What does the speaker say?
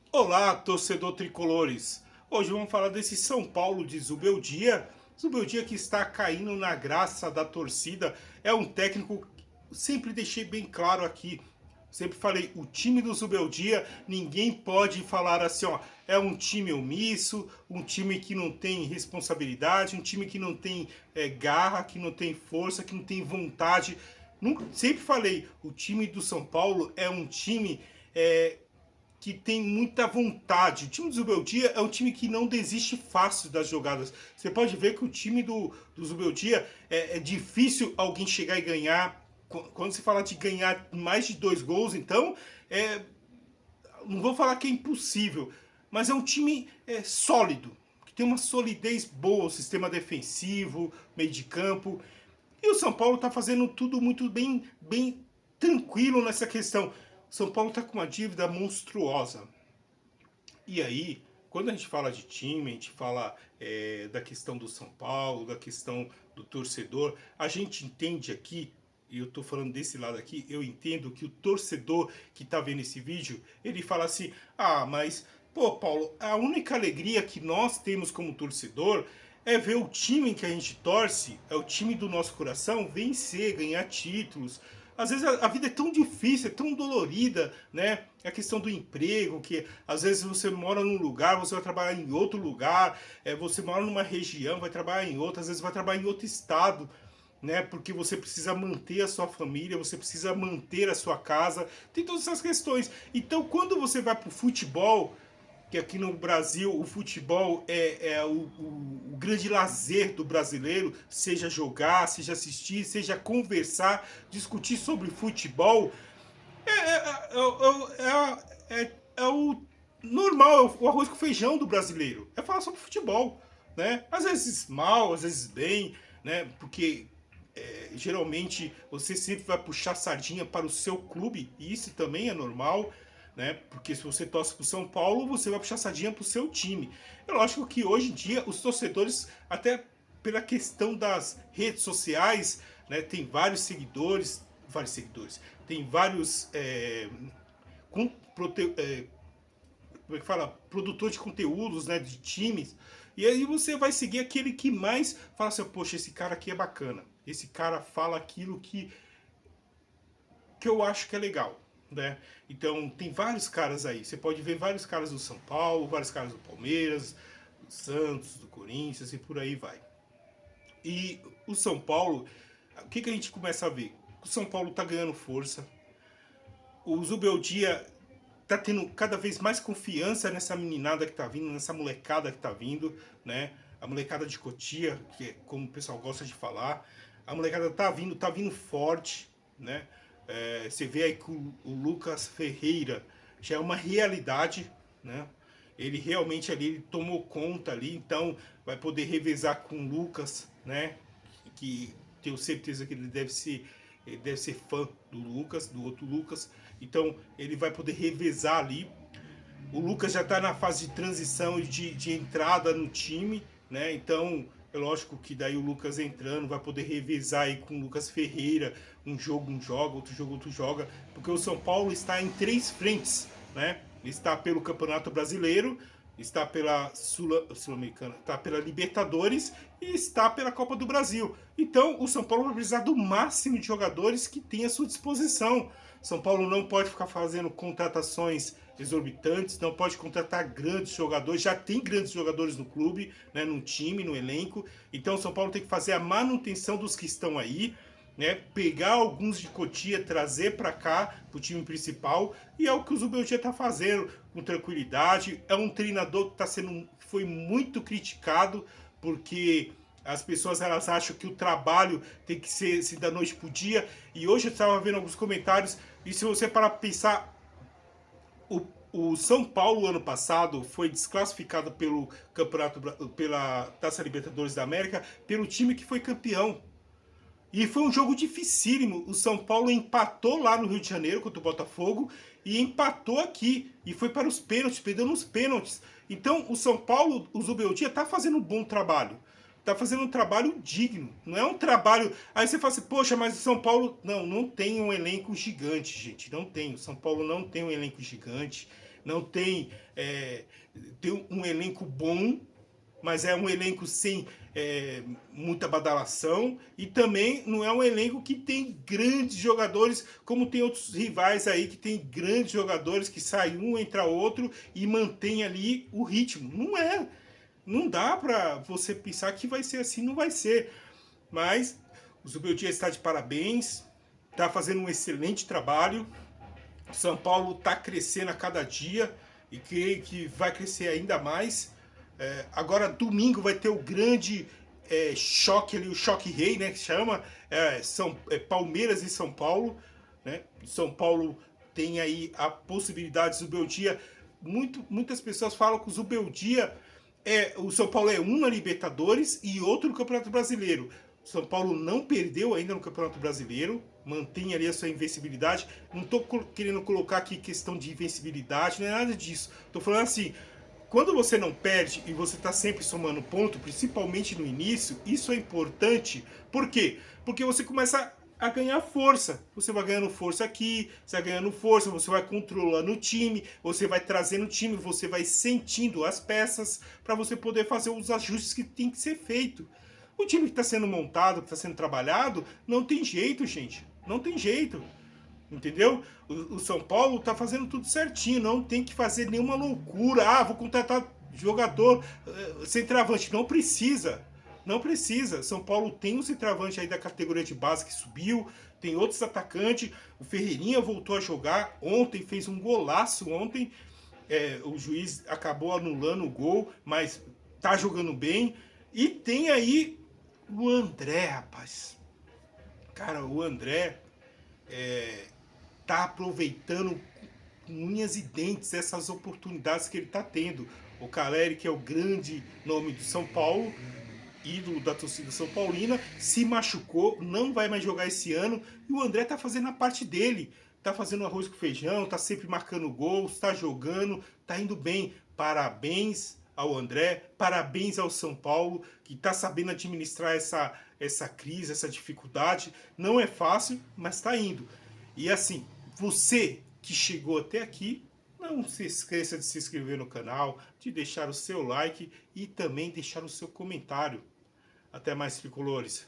Olá, torcedor tricolores! Hoje vamos falar desse São Paulo de Zubeldia. Zubeldia que está caindo na graça da torcida. É um técnico, sempre deixei bem claro aqui. Sempre falei, o time do Zubeldia, ninguém pode falar assim, ó, é um time omisso, um time que não tem responsabilidade, um time que não tem garra, que não tem força, que não tem vontade. Sempre falei, o time do São Paulo é um time que tem muita vontade. O time do Zubeldia é um time que não desiste fácil das jogadas. Você pode ver que o time do Zubeldia é difícil alguém chegar e ganhar. Quando se fala de ganhar mais de 2 gols, então, não vou falar que é impossível, mas é um time sólido, que tem uma solidez boa, o sistema defensivo, meio de campo. E o São Paulo está fazendo tudo muito bem tranquilo nessa questão. São Paulo está com uma dívida monstruosa. E aí, quando a gente fala de time, a gente fala da questão do São Paulo, da questão do torcedor, a gente entende aqui, e eu estou falando desse lado aqui, eu entendo que o torcedor que está vendo esse vídeo, ele fala assim, mas, pô, Paulo, a única alegria que nós temos como torcedor é ver o time que a gente torce, é o time do nosso coração, vencer, ganhar títulos. Às vezes a vida é tão difícil, é tão dolorida, né? A questão do emprego, que às vezes você mora num lugar, você vai trabalhar em outro lugar, você mora numa região, vai trabalhar em outra, às vezes vai trabalhar em outro estado, né? Porque você precisa manter a sua família, você precisa manter a sua casa, tem todas essas questões. Então, quando você vai pro futebol, que aqui no Brasil o futebol é o grande lazer do brasileiro, seja jogar, seja assistir, seja conversar, discutir sobre futebol, é o normal, é o arroz com feijão do brasileiro, é falar sobre futebol, né? Às vezes mal, às vezes bem, né? Porque geralmente você sempre vai puxar sardinha para o seu clube, e isso também é normal, né? Porque se você torce para o São Paulo, você vai puxar sardinha para o seu time. É lógico que hoje em dia os torcedores, até pela questão das redes sociais, né, tem vários seguidores, tem vários com, prote, como é que fala? Produtor de conteúdos, né, de times. E aí você vai seguir aquele que mais fala assim, poxa, esse cara aqui é bacana. Esse cara fala aquilo que eu acho que é legal, né? Então tem vários caras aí. Você pode ver vários caras do São Paulo, vários caras do Palmeiras, do Santos, do Corinthians e por aí vai. E o São Paulo, o que a gente começa a ver? O São Paulo tá ganhando força. O Zubeldia tá tendo cada vez mais confiança nessa meninada que tá vindo, nessa molecada que tá vindo, né? A molecada de Cotia, que é como o pessoal gosta de falar. A molecada tá vindo forte, né? Você vê aí que o Lucas Ferreira já é uma realidade, né? Ele realmente ali ele tomou conta ali, então vai poder revezar com o Lucas, né? Que tenho certeza que ele deve ser fã do Lucas, do outro Lucas. Então ele vai poder revezar ali. O Lucas já está na fase de transição e de entrada no time, né? Então é lógico que daí o Lucas entrando vai poder revezar aí com o Lucas Ferreira, um jogo um joga, outro joga, porque o São Paulo está em 3 frentes, né? Está pelo Campeonato Brasileiro, está pela Sul-Americana, está pela Libertadores e está pela Copa do Brasil. Então o São Paulo vai precisar do máximo de jogadores que tem à sua disposição. São Paulo não pode ficar fazendo contratações exorbitantes, não pode contratar grandes jogadores, já tem grandes jogadores no clube, né, no time, no elenco. Então o São Paulo tem que fazer a manutenção dos que estão aí, né, pegar alguns de Cotia, trazer para cá, para o time principal, e é o que o Zubeldia está fazendo com tranquilidade. É um treinador que foi muito criticado, porque as pessoas elas acham que o trabalho tem que ser assim, da noite para o dia, e hoje eu estava vendo alguns comentários, e se você parar para pensar, o São Paulo ano passado foi desclassificado pelo campeonato, pela Taça Libertadores da América, pelo time que foi campeão. E foi um jogo dificílimo. O São Paulo empatou lá no Rio de Janeiro contra o Botafogo e empatou aqui. E foi para os pênaltis, perdeu nos pênaltis. Então o São Paulo, o Zubeldia, está fazendo um bom trabalho. tá fazendo um trabalho digno. Não é um trabalho... Aí você fala assim, poxa, mas o São Paulo... Não tem um elenco gigante, gente. Não tem. O São Paulo não tem um elenco gigante. Não tem... tem um elenco bom, mas é um elenco sem muita badalação, e também não é um elenco que tem grandes jogadores, como tem outros rivais aí que tem grandes jogadores que saem um, entra outro e mantém ali o ritmo. Não dá pra você pensar que vai ser assim, não vai ser. Mas o Zubeldia está de parabéns, está fazendo um excelente trabalho. O São Paulo está crescendo a cada dia e creio que vai crescer ainda mais. Agora domingo vai ter o grande choque ali, o choque rei, né, que chama, Palmeiras e São Paulo, né? São Paulo tem aí a possibilidade do Zubeldia. Muitas pessoas falam que o Zubeldia o São Paulo é um na Libertadores e outro no Campeonato Brasileiro. O São Paulo não perdeu ainda no Campeonato Brasileiro, mantém ali a sua invencibilidade. Não estou querendo colocar aqui questão de invencibilidade, não é nada disso. Estou falando assim, quando você não perde e você está sempre somando ponto, principalmente no início, isso é importante. Por quê? Porque você começa a ganhar força. Você vai ganhando força aqui, você vai ganhando força, você vai controlando o time, você vai trazendo o time, você vai sentindo as peças para você poder fazer os ajustes que tem que ser feito. O time que está sendo montado, que está sendo trabalhado, não tem jeito, gente. Não tem jeito. Entendeu? O São Paulo tá fazendo tudo certinho, não tem que fazer nenhuma loucura. Ah, vou contratar jogador centroavante. Não precisa. Não precisa. São Paulo tem um centroavante aí da categoria de base que subiu, tem outros atacantes. O Ferreirinha voltou a jogar ontem, fez um golaço ontem. O juiz acabou anulando o gol, mas tá jogando bem. E tem aí o André, rapaz. Cara, o André tá aproveitando com unhas e dentes essas oportunidades que ele tá tendo. O Caleri, que é o grande nome do São Paulo, ídolo da torcida São Paulina, se machucou, não vai mais jogar esse ano, e o André tá fazendo a parte dele. Tá fazendo arroz com feijão, tá sempre marcando gols, tá jogando, tá indo bem. Parabéns ao André, parabéns ao São Paulo, que tá sabendo administrar essa crise, essa dificuldade. Não é fácil, mas tá indo. E assim, você que chegou até aqui, não se esqueça de se inscrever no canal, de deixar o seu like e também deixar o seu comentário. Até mais, tricolores!